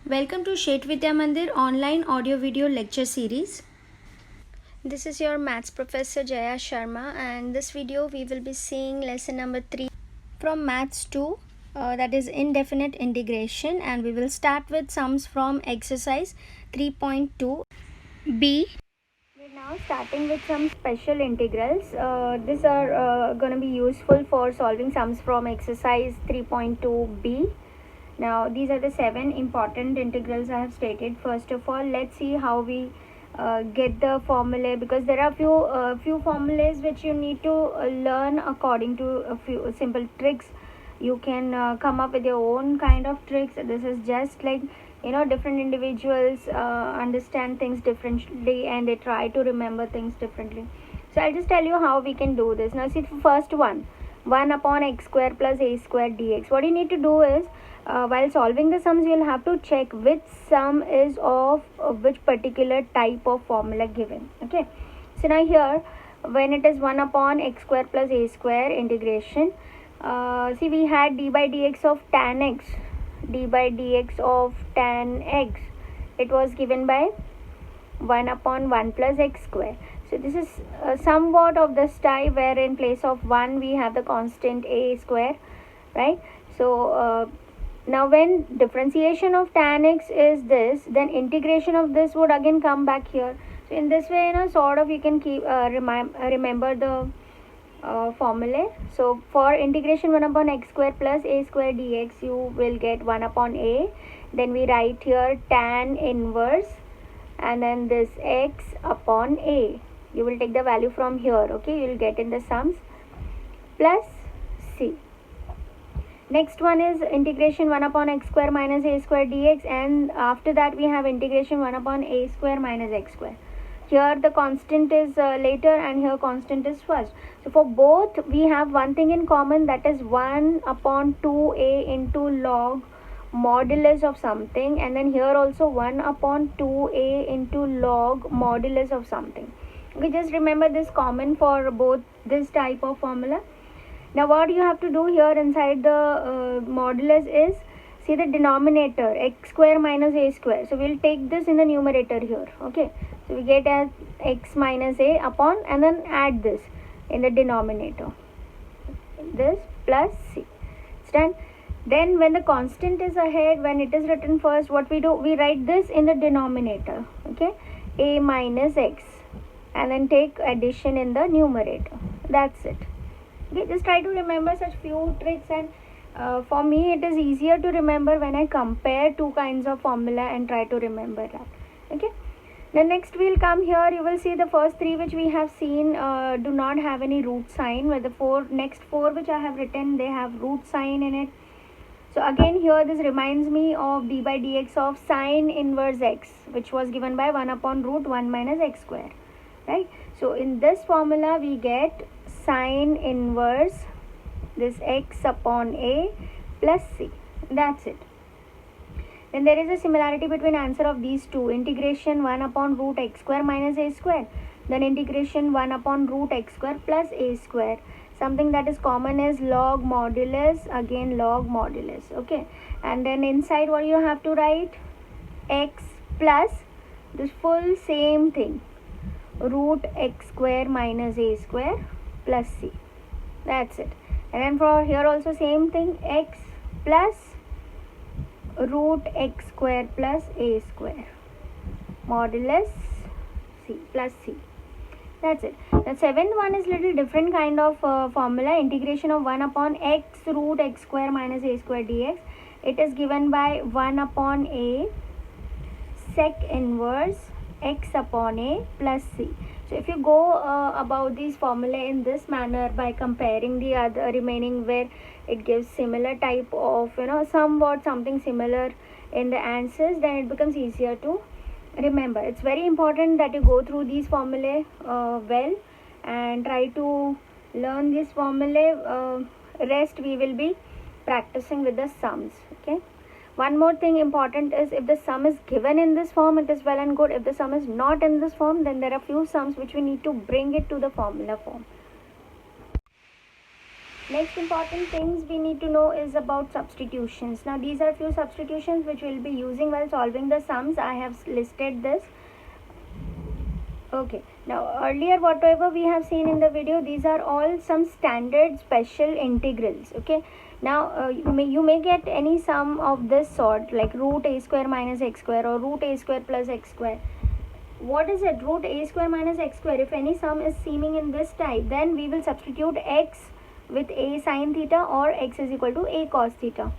Welcome to Shet Vidya Mandir online audio video lecture series. This is your maths professor Jaya Sharma, and this video we will be seeing lesson number 3 from maths 2, that is indefinite integration, and we will start with sums from exercise 3.2b. We're now starting with some special integrals. These are going to be useful for solving sums from exercise 3.2b. Now these are the 7 important integrals I have stated. First of all, let's see how we get the formula, because there are few formulas which you need to learn according to a few simple tricks. You can come up with your own kind of tricks. This is just like, different individuals understand things differently and they try to remember things differently. So I'll just tell you how we can do this. Now see, first one, 1 upon x square plus a square dx. What you need to do is, while solving the sums, you'll have to check which sum is of which particular type of formula given. Okay, so now here, when it is 1 upon x square plus a square integration, see, we had d by dx of tan x, d by dx of tan x. It was given by 1 upon 1 plus x square. So this is somewhat of this type, where in place of 1 we have the constant a square, right? So now when differentiation of tan x is this, then integration of this would again come back here. So in this way, sort of you can keep remember the formula. So for integration 1 upon x square plus a square dx, you will get 1 upon a. Then we write here tan inverse, and then this x upon a. You will take the value from here. Okay, you will get in the sums, plus c. Next one is integration 1 upon x square minus a square dx, and after that we have integration 1 upon a square minus x square. Here the constant is later, and here constant is first. So for both we have one thing in common, that is 1 upon 2a into log modulus of something, and then here also 1 upon 2a into log modulus of something. Okay, just remember this common for both this type of formula. Now what you have to do here inside the modulus is, see the denominator x square minus a square. So we'll take this in the numerator here. Okay, so we get as x minus a upon, and then add this in the denominator, this plus c. It's done. Then when the constant is ahead, when it is written first, what we do, we write this in the denominator. Okay, a minus x, and then take addition in the numerator. That's it. Okay, just try to remember such few tricks, and for me it is easier to remember when I compare two kinds of formula and try to remember that. Okay, the next we'll come here. You will see the first three which we have seen do not have any root sign, where the next four which I have written, they have root sign in it. So again here, this reminds me of d by dx of sine inverse x, which was given by 1 upon root 1 minus x square, right? So in this formula we get sine inverse this x upon a plus c. That's it. Then there is a similarity between answer of these two, integration 1 upon root x square minus a square, then integration 1 upon root x square plus a square. Something that is common is log modulus, again log modulus. Okay, and then inside what you have to write, x plus this full same thing, root x square minus a square plus c. That's it. And then for here also same thing, x plus root x square plus a square modulus c plus c. That's it. The seventh one is little different kind of formula, integration of 1 upon x root x square minus a square dx. It is given by 1 upon a sec inverse x upon a plus c. So if you go about this formula in this manner by comparing the other remaining, where it gives similar type of, somewhat something similar in the answers, then it becomes easier to remember. It's very important that you go through these formulae well, and try to learn this formula. Rest we will be practicing with the sums. Okay, one more thing important is, if the sum is given in this form, it is well and good. If the sum is not in this form, then there are few sums which we need to bring it to the formula form. Next important things we need to know is about substitutions. Now these are few substitutions which we'll be using while solving the sums. I have listed this. Okay, now earlier whatever we have seen in the video, these are all some standard special integrals. Okay, now you may get any sum of this sort, like root a square minus x square or root a square plus x square. What is it? Root a square minus x square. If any sum is seeming in this type, then we will substitute x with a sin theta or x is equal to a cos theta.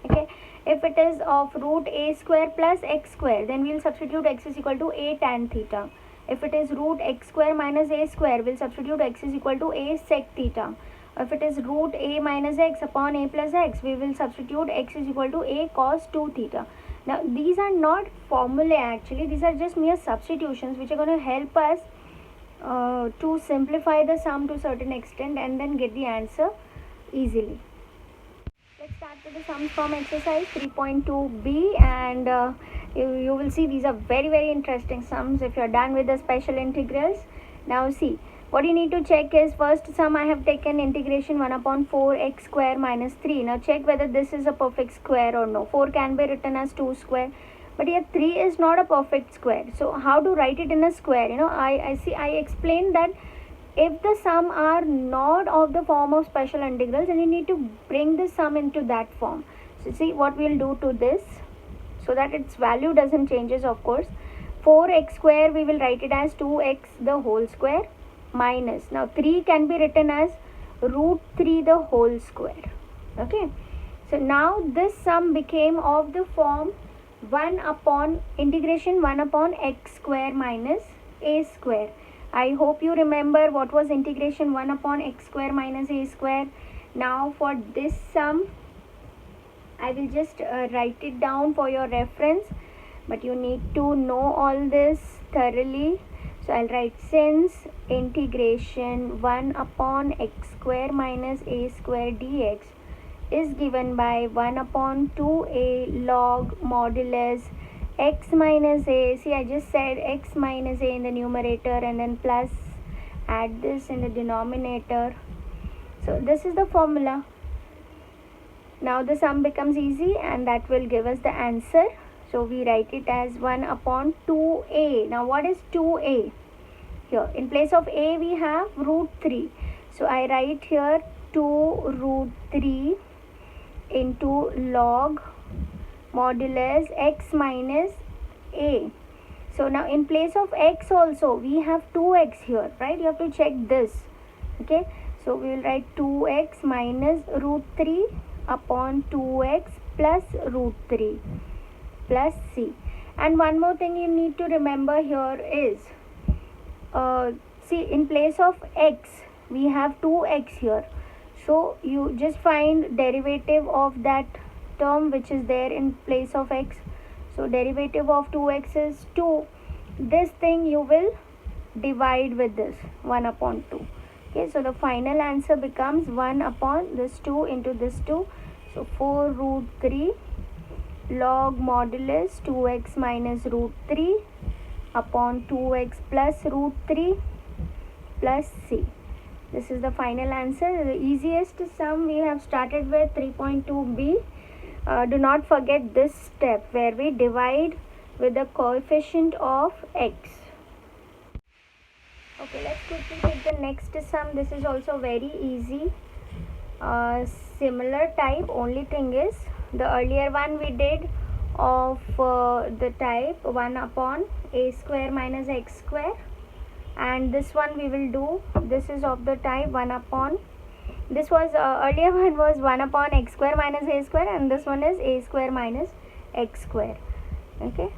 Okay, if it is of root a square plus x square, then we will substitute x is equal to a tan theta. If it is root x square minus a square, we will substitute x is equal to a sec theta. If it is root a minus x upon a plus x, we will substitute x is equal to a cos 2 theta. Now these are not formulae actually, these are just mere substitutions which are going to help us to simplify the sum to a certain extent and then get the answer easily. Let's start with the sums from exercise 3.2b, and you will see these are very interesting sums if you are done with the special integrals. Now see, what you need to check is, first sum I have taken integration 1 upon 4x square minus 3. Now check whether this is a perfect square or no. 4 can be written as 2 square, but here 3 is not a perfect square. So how to write it in a square? I explained that if the sum are not of the form of special integrals, then you need to bring the sum into that form. So see what we'll do to this, so that its value doesn't changes, of course. 4x square we will write it as 2x the whole square minus, now 3 can be written as root 3 the whole square. Okay, so now this sum became of the form 1 upon integration 1 upon x square minus a square. I hope you remember what was integration 1 upon x square minus a square. Now for this sum, I will just write it down for your reference, but you need to know all this thoroughly. So I'll write, since integration 1 upon x square minus a square dx is given by 1 upon 2a log modulus x minus a, see I just said x minus a in the numerator and then plus add this in the denominator. So this is the formula. Now the sum becomes easy and that will give us the answer. So we write it as 1 upon 2a. Now what is 2a? Here in place of a we have root 3. So I write here 2 root 3 into log modulus x minus a. So now in place of x also we have 2x here, right? You have to check this. Okay, so we will write 2x minus root 3 upon 2x plus root 3 plus c. And one more thing you need to remember here is, see in place of x we have 2x here, so you just find derivative of that term which is there in place of x. So derivative of 2x is 2. This thing you will divide with this 1 upon 2. Okay, so the final answer becomes 1 upon this 2 into this 2. So 4 root 3 log modulus 2x minus root 3 upon 2x plus root 3 plus c. This is the final answer. The easiest sum we have started with 3.2b. Do not forget this step where we divide with the coefficient of x. Okay, let's quickly take the next sum. This is also very easy. Similar type, only thing is the earlier one we did of the type 1 upon a square minus x square, and this one we will do, this is of the type 1 upon, this was earlier one was 1 upon x square minus a square, and this one is a square minus x square. Okay,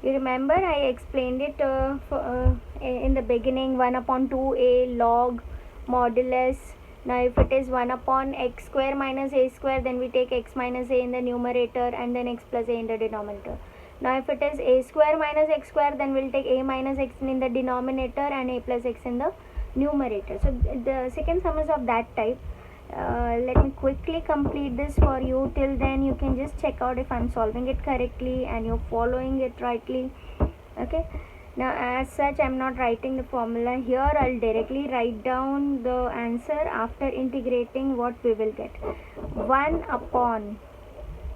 you remember I explained it in the beginning, 1 upon 2a log modulus. Now if it is 1 upon x square minus a square, then we take x minus a in the numerator and then x plus a in the denominator. Now if it is a square minus x square, then we'll take a minus x in the denominator and a plus x in the numerator. So the second sum is of that type. Let me quickly complete this for you. Till then you can just check out if I'm solving it correctly and you're following it rightly. Okay, Now as such, I'm not writing the formula here. I'll directly write down the answer. After integrating, what we will get, 1 upon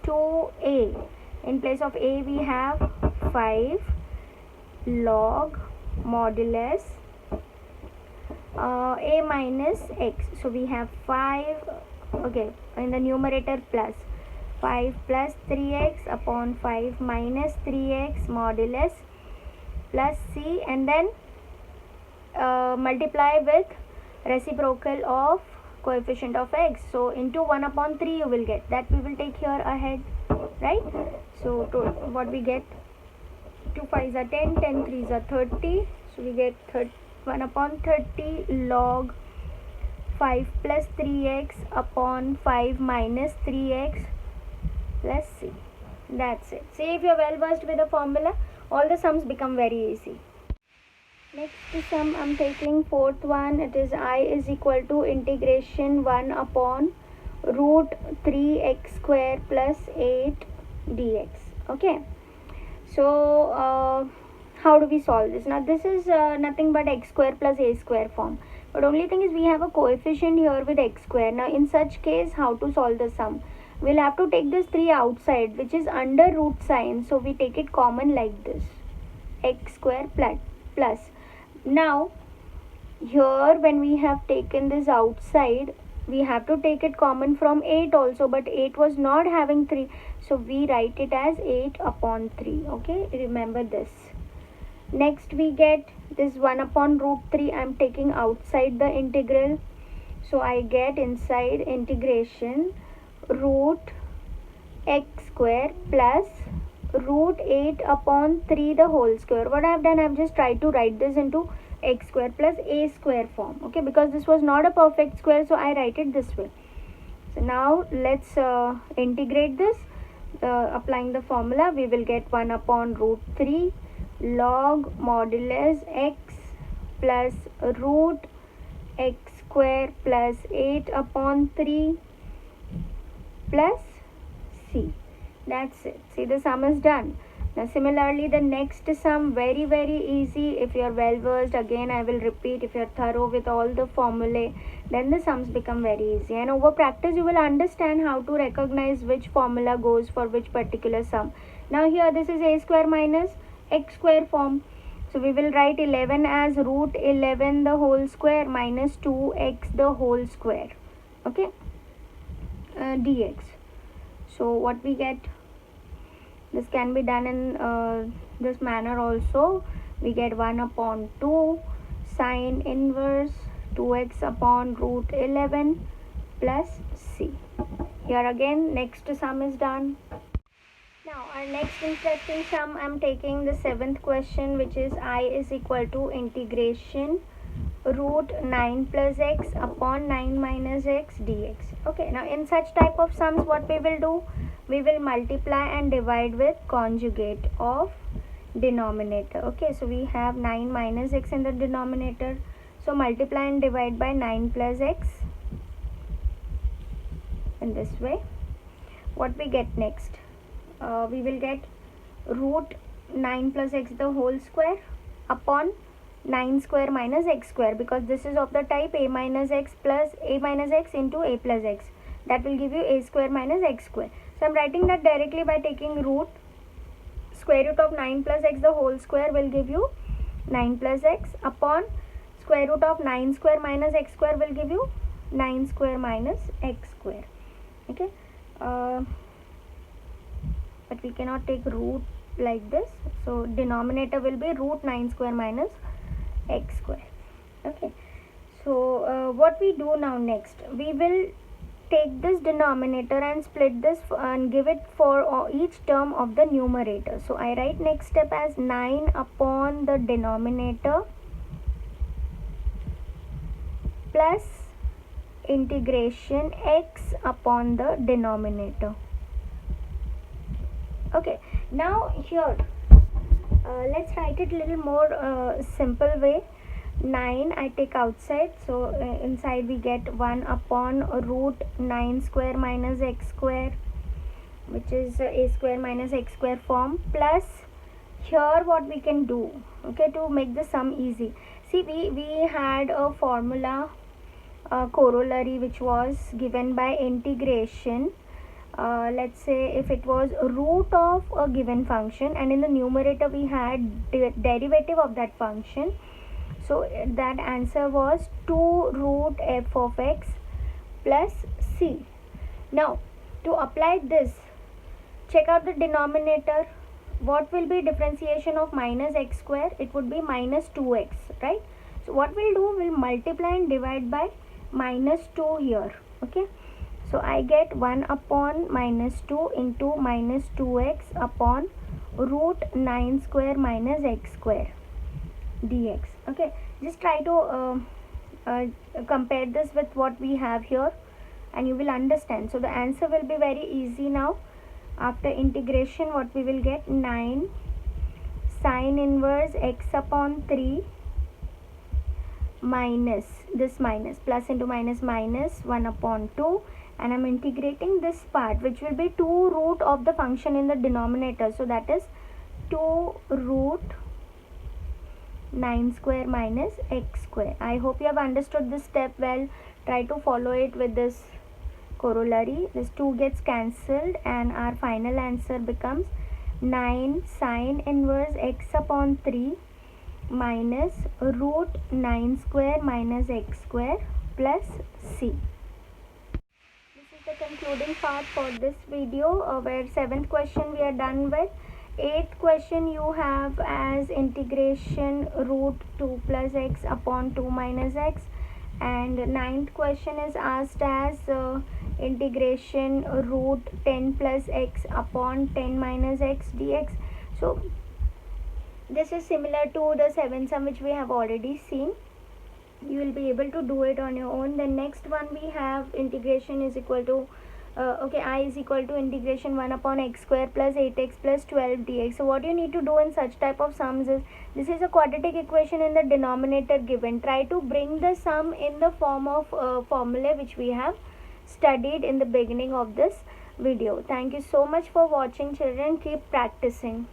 2a. In place of a we have 5 log modulus a minus x. So we have 5, okay, in the numerator plus 5 plus 3x upon 5 minus 3x modulus plus c, and then multiply with reciprocal of coefficient of x. So into 1 upon 3 you will get, that we will take here ahead, right? So what we get, 2 5s are 10, 10 3s are 30. So we get 1 upon 30 log 5 plus 3x upon 5 minus 3x plus c. That's it. See, if you're well versed with the formula, all the sums become very easy. Next sum I'm taking, fourth one. It is I is equal to integration 1 upon root 3x square plus 8 dx. Okay. So how do we solve this? Now this is nothing but x square plus a square form. But only thing is we have a coefficient here with x square. Now in such case, how to solve the sum? We'll have to take this 3 outside, which is under root sign. So we take it common like this, x square plus. Now here when we have taken this outside, we have to take it common from 8 also, but 8 was not having 3, so we write it as 8 upon 3. Okay, remember this. Next we get this 1 upon root 3. I'm taking outside the integral, so I get inside integration root x square plus root 8 upon 3 the whole square. What I have done, I have just tried to write this into x square plus a square form, okay, because this was not a perfect square, so I write it this way. So now let's integrate this. Applying the formula, we will get 1 upon root 3 log modulus x plus root x square plus 8 upon 3 plus c. That's it. See, the sum is done. Now similarly, the next sum, very easy. If you are well versed, again I will repeat, if you are thorough with all the formulae, then the sums become very easy, and over practice you will understand how to recognize which formula goes for which particular sum. Now here this is a square minus x square form, so we will write 11 as root 11 the whole square minus 2x the whole square, okay, dx. So what we get, this can be done in this manner also. We get 1 upon 2 sine inverse 2x upon root 11 plus c. Here again next sum is done. Now our next interesting sum, I'm taking the 7th question, which is I is equal to integration root 9 plus x upon 9 minus x dx. Okay, now in such type of sums, what we will do, we will multiply and divide with conjugate of denominator. Okay, so we have 9 minus x in the denominator, so multiply and divide by 9 plus x in this way. What we get next, we will get root 9 plus x the whole square upon 9 square minus x square, because this is of the type a minus x plus a minus x into a plus x, that will give you a square minus x square. So I am writing that directly by taking root. Square root of 9 plus x the whole square will give you 9 plus x upon square root of 9 square minus x square will give you 9 square minus x square. Okay, but we cannot take root like this, so denominator will be root 9 square minus x square. Okay, so what we do now next, we will take this denominator and split this and give it for each term of the numerator. So I write next step as 9 upon the denominator plus integration x upon the denominator. Okay, now here let's write it a little more simple way. 9 I take outside, so inside we get 1 upon root 9 square minus x square, which is a square minus x square form, plus here what we can do, okay, to make the sum easy. See, we had a formula, corollary, which was given by integration. Let's say if it was root of a given function, and in the numerator we had derivative of that function, so that answer was 2 root f of x plus c. Now to apply this, check out the denominator. What will be differentiation of minus x square? It would be minus 2x, right? So what we'll do, we'll multiply and divide by minus 2 here, okay? So I get 1 upon minus 2 into minus 2x upon root 9 square minus x square dx. Okay, just try to compare this with what we have here and you will understand. So the answer will be very easy now. After integration, what we will get, 9 sine inverse x upon 3 minus this minus plus into minus minus 1 upon 2, and I'm integrating this part, which will be 2 root of the function in the denominator, so that is 2 root 9 square minus x square. I hope you have understood this step well. Try to follow it with this corollary. This 2 gets cancelled and our final answer becomes 9 sine inverse x upon 3 minus root 9 square minus x square plus c. This is the concluding part for this video, where 7th question we are done with. 8th question you have as integration root 2 plus x upon 2 minus x, and 9th question is asked as integration root 10 plus x upon 10 minus x dx. So this is similar to the 7th sum which we have already seen. You will be able to do it on your own. The next one we have integration is equal to I is equal to integration 1 upon x square plus 8x plus 12 dx. So what you need to do in such type of sums is, this is a quadratic equation in the denominator given. Try to bring the sum in the form of formula which we have studied in the beginning of this video. Thank you so much for watching, children. Keep practicing.